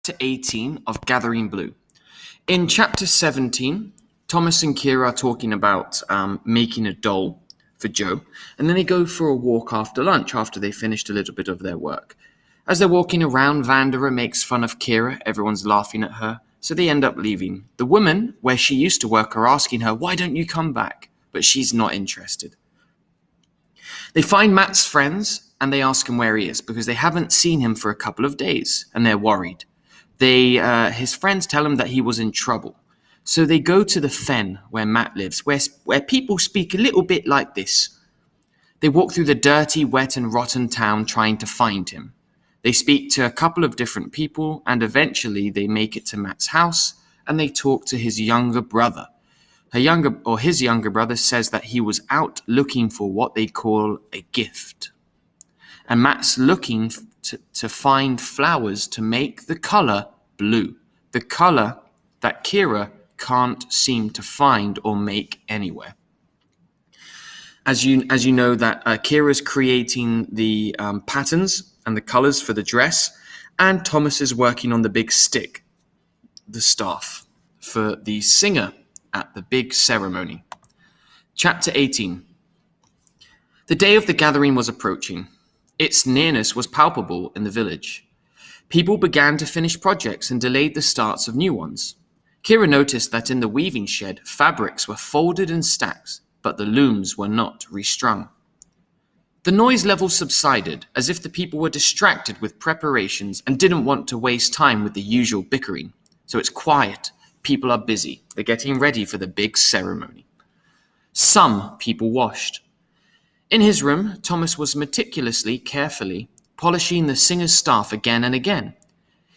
Chapter 18 of Gathering Blue. In chapter 17, Thomas and Kira are talking about making a doll for Joe, and then they go for a walk after lunch after they finished a little bit of their work. As they're walking around, Vanderer makes fun of Kira. Everyone's laughing at her, so they end up leaving. The women, where she used to work, are asking her, "Why don't you come back?" But she's not interested. They find Matt's friends, and they ask him where he is, because they haven't seen him for a couple of days, and they're worried. His friends tell him that he was in trouble. So they go to the fen where Matt lives, where people speak a little bit like this. They walk through the dirty, wet and rotten town trying to find him. They speak to a couple of different people, and eventually they make it to Matt's house, and they talk to his younger brother. His younger brother says that he was out looking for what they call a gift. And Matt's looking to find flowers to make the color blue, the color that Kira can't seem to find or make anywhere. As you know, that Kira's creating the patterns and the colors for the dress, and Thomas is working on the big stick, the staff, for the singer at the big ceremony. Chapter 18. The day of the gathering was approaching. Its nearness was palpable in the village. People began to finish projects and delayed the starts of new ones. Kira noticed that in the weaving shed, fabrics were folded in stacks, but the looms were not restrung. The noise level subsided, as if the people were distracted with preparations and didn't want to waste time with the usual bickering. So it's quiet. People are busy. They're getting ready for the big ceremony. Some people washed. In his room, Thomas was carefully polishing the singer's staff again and again.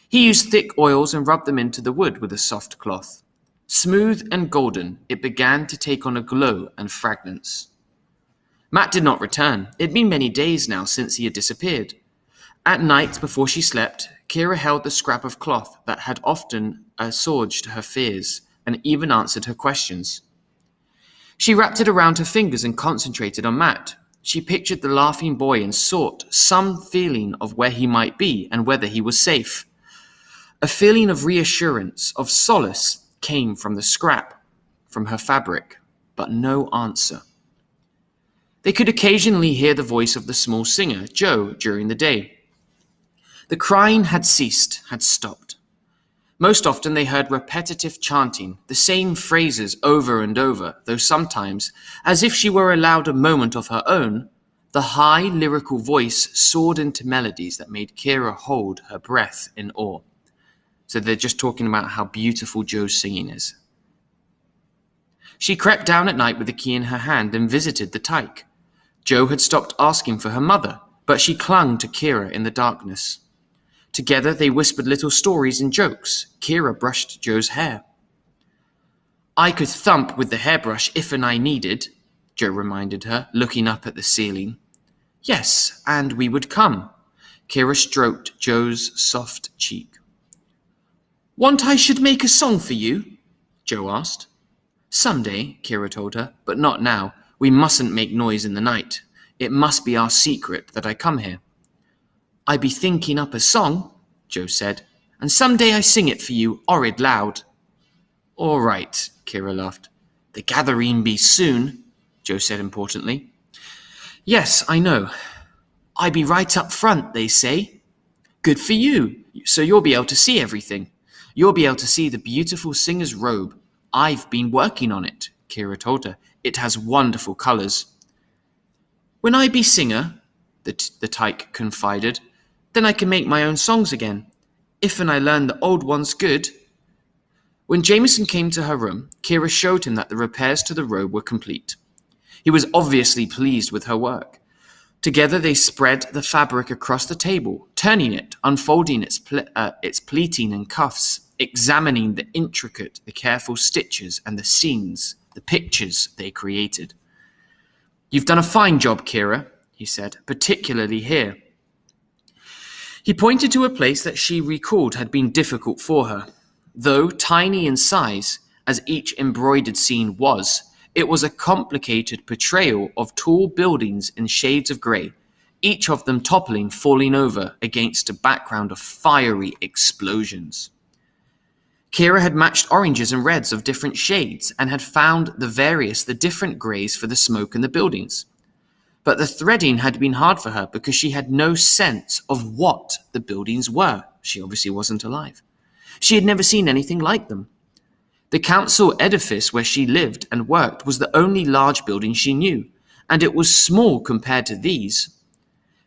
He used thick oils and rubbed them into the wood with a soft cloth. Smooth and golden, it began to take on a glow and fragrance. Matt did not return. It had been many days now since he had disappeared. At night, before she slept, Kira held the scrap of cloth that had often assuaged her fears and even answered her questions. She wrapped it around her fingers and concentrated on Matt. She pictured the laughing boy and sought some feeling of where he might be and whether he was safe. A feeling of reassurance, of solace, came from the scrap, from her fabric, but no answer. They could occasionally hear the voice of the small singer, Joe, during the day. The crying had ceased, had stopped. Most often they heard repetitive chanting, the same phrases over and over, though sometimes, as if she were allowed a moment of her own, the high lyrical voice soared into melodies that made Kira hold her breath in awe. So they're just talking about how beautiful Joe's singing is. She crept down at night with the key in her hand and visited the tyke. Joe had stopped asking for her mother, but she clung to Kira in the darkness. Together they whispered little stories and jokes. Kira brushed Joe's hair. "I could thump with the hairbrush if and I needed," Joe reminded her, looking up at the ceiling. "Yes, and we would come." Kira stroked Joe's soft cheek. "Want I should make a song for you?" Joe asked. "Someday," Kira told her, "but not now. We mustn't make noise in the night. It must be our secret that I come here." "I be thinking up a song," Joe said, "and someday I sing it for you, 'orrid loud." "All right," Kira laughed. "The gathering be soon," Joe said importantly. "Yes, I know. I be right up front, they say." "Good for you. So you'll be able to see everything. You'll be able to see the beautiful singer's robe. I've been working on it," Kira told her. "It has wonderful colors." "When I be singer," the tyke confided, "then I can make my own songs again. If and I learn the old ones good." When Jameson came to her room, Kira showed him that the repairs to the robe were complete. He was obviously pleased with her work. Together they spread the fabric across the table, turning it, unfolding its pleating and cuffs, examining the careful stitches and the scenes, the pictures they created. "You've done a fine job, Kira," he said, "particularly here." He pointed to a place that she recalled had been difficult for her. Though tiny in size, as each embroidered scene was, it was a complicated portrayal of tall buildings in shades of grey. each of them toppling, falling over against a background of fiery explosions. Kira had matched oranges and reds of different shades and had found the different greys for the smoke in the buildings. But the threading had been hard for her because she had no sense of what the buildings were. She obviously wasn't alive. She had never seen anything like them. The council edifice where she lived and worked was the only large building she knew, and it was small compared to these.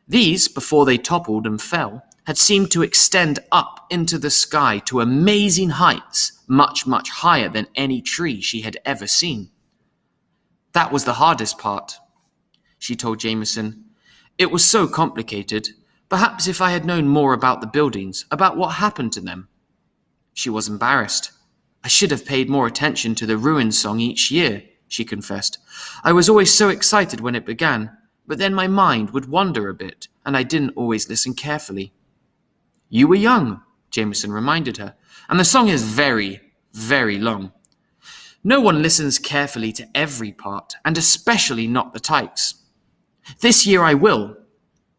These, before they toppled and fell, had seemed to extend up into the sky to amazing heights, much, much higher than any tree she had ever seen. That was the hardest part, she told Jameson. It was so complicated. Perhaps if I had known more about the buildings, about what happened to them. She was embarrassed. I should have paid more attention to the ruin song each year, she confessed. I was always so excited when it began, but then my mind would wander a bit, and I didn't always listen carefully. You were young, Jameson reminded her, and the song is very, very long. No one listens carefully to every part, and especially not the tykes. This year I will,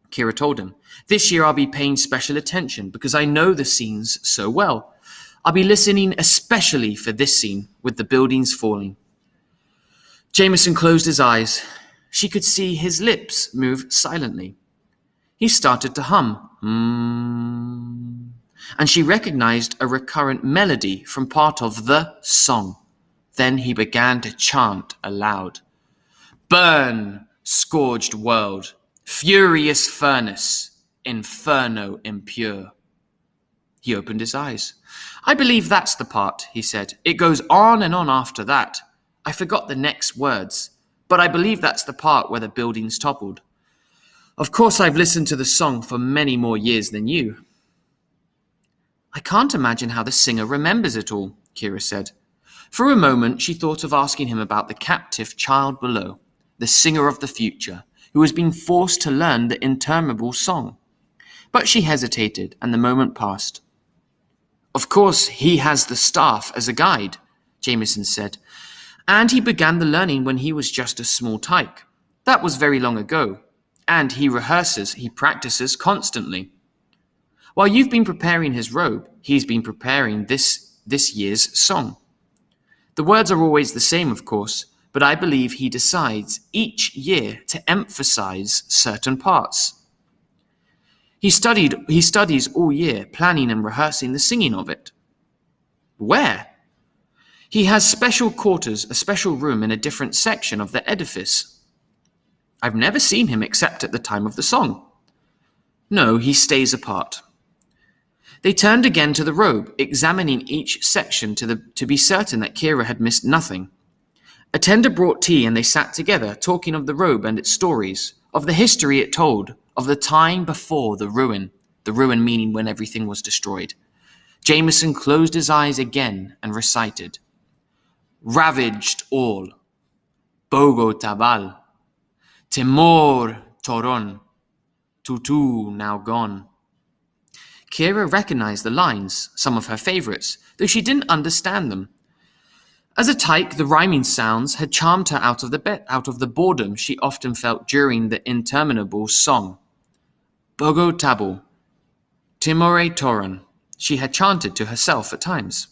Kira told him. This year I'll be paying special attention because I know the scenes so well. I'll be listening especially for this scene with the buildings falling. Jameson closed his eyes. She could see his lips move silently. He started to hum. And she recognized a recurrent melody from part of the song. Then he began to chant aloud. Burn, scourged world, furious furnace, inferno impure. He opened his eyes. I believe that's the part, he said. It goes on and on after that. I forgot the next words, but I believe that's the part where the buildings toppled. Of course, I've listened to the song for many more years than you. I can't imagine how the singer remembers it all, Kira said. For a moment, she thought of asking him about the captive child below, the singer of the future, who has been forced to learn the interminable song. But she hesitated, and the moment passed. Of course, he has the staff as a guide, Jameson said, and he began the learning when he was just a small tyke. That was very long ago, and he practices constantly. While you've been preparing his robe, he's been preparing this year's song. The words are always the same, of course, but I believe he decides each year to emphasize certain parts. He studies all year, planning and rehearsing the singing of it. Where? He has special quarters, a special room in a different section of the edifice. I've never seen him except at the time of the song. No, he stays apart. They turned again to the robe, examining each section to be certain that Kira had missed nothing. A tender brought tea and they sat together, talking of the robe and its stories, of the history it told, of the time before the ruin meaning when everything was destroyed. Jameson closed his eyes again and recited, Ravaged all, Bogo Tabal, Temor Toron, Tutu now gone. Kira recognized the lines, some of her favorites, though she didn't understand them. As a tyke, the rhyming sounds had charmed her out of the boredom she often felt during the interminable song. Bogo Tabu, Timore Toron, she had chanted to herself at times.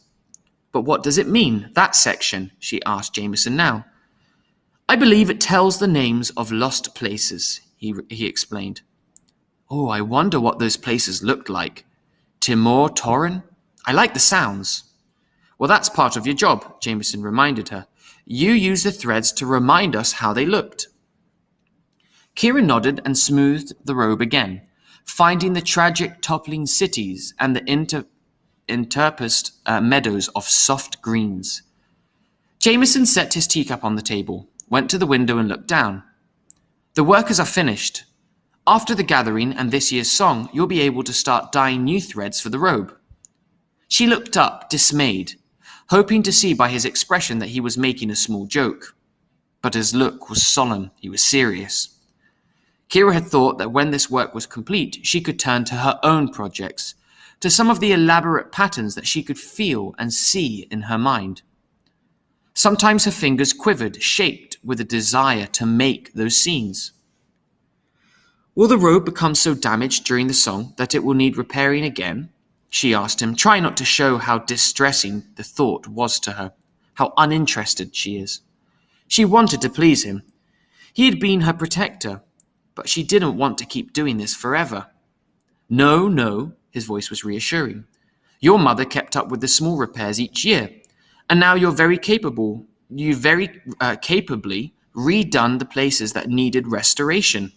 But what does it mean, that section? She asked Jameson now. I believe it tells the names of lost places, he explained. Oh, I wonder what those places looked like. Timor Toron? I like the sounds. Well, that's part of your job, Jameson reminded her. You use the threads to remind us how they looked. Kira nodded and smoothed the robe again, finding the tragic toppling cities and the interpersed meadows of soft greens. Jameson set his teacup on the table, went to the window and looked down. The workers are finished. After the gathering and this year's song, you'll be able to start dyeing new threads for the robe. She looked up, dismayed, hoping to see by his expression that he was making a small joke. But his look was solemn, he was serious. Kira had thought that when this work was complete, she could turn to her own projects, to some of the elaborate patterns that she could feel and see in her mind. Sometimes her fingers quivered, shaped with a desire to make those scenes. Will the robe become so damaged during the song that it will need repairing again? She asked him, trying not to show how distressing the thought was to her, how uninterested she is. She wanted to please him. He had been her protector, but she didn't want to keep doing this forever. No, no, his voice was reassuring. Your mother kept up with the small repairs each year, and now you've very capably redone the places that needed restoration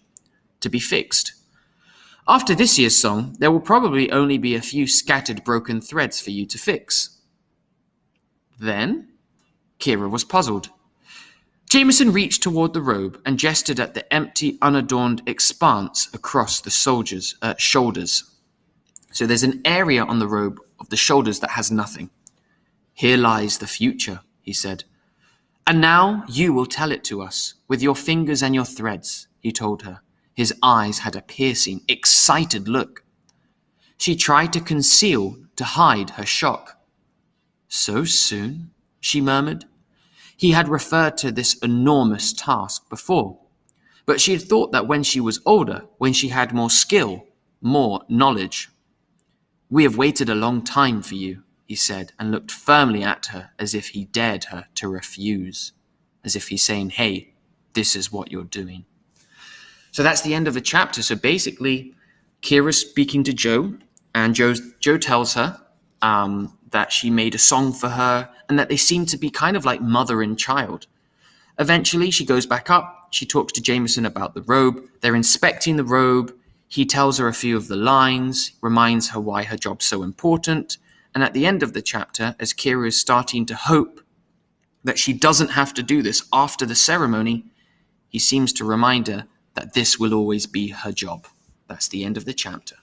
to be fixed. After this year's song, there will probably only be a few scattered broken threads for you to fix. Then? Kira was puzzled. Jameson reached toward the robe and gestured at the empty, unadorned expanse across the soldier's shoulders. So there's an area on the robe of the shoulders that has nothing. Here lies the future, he said. And now you will tell it to us, with your fingers and your threads, he told her. His eyes had a piercing, excited look. She tried to conceal, to hide her shock. So soon, she murmured. He had referred to this enormous task before, but she had thought that when she was older, when she had more skill, more knowledge. We have waited a long time for you, he said, and looked firmly at her as if he dared her to refuse, as if he's saying, hey, this is what you're doing. So that's the end of the chapter. So basically, Kira's speaking to Jo, and Jo tells her that she made a song for her and that they seem to be kind of like mother and child. Eventually, she goes back up. She talks to Jameson about the robe. They're inspecting the robe. He tells her a few of the lines, reminds her why her job's so important. And at the end of the chapter, as Kira is starting to hope that she doesn't have to do this after the ceremony, he seems to remind her that this will always be her job. That's the end of the chapter.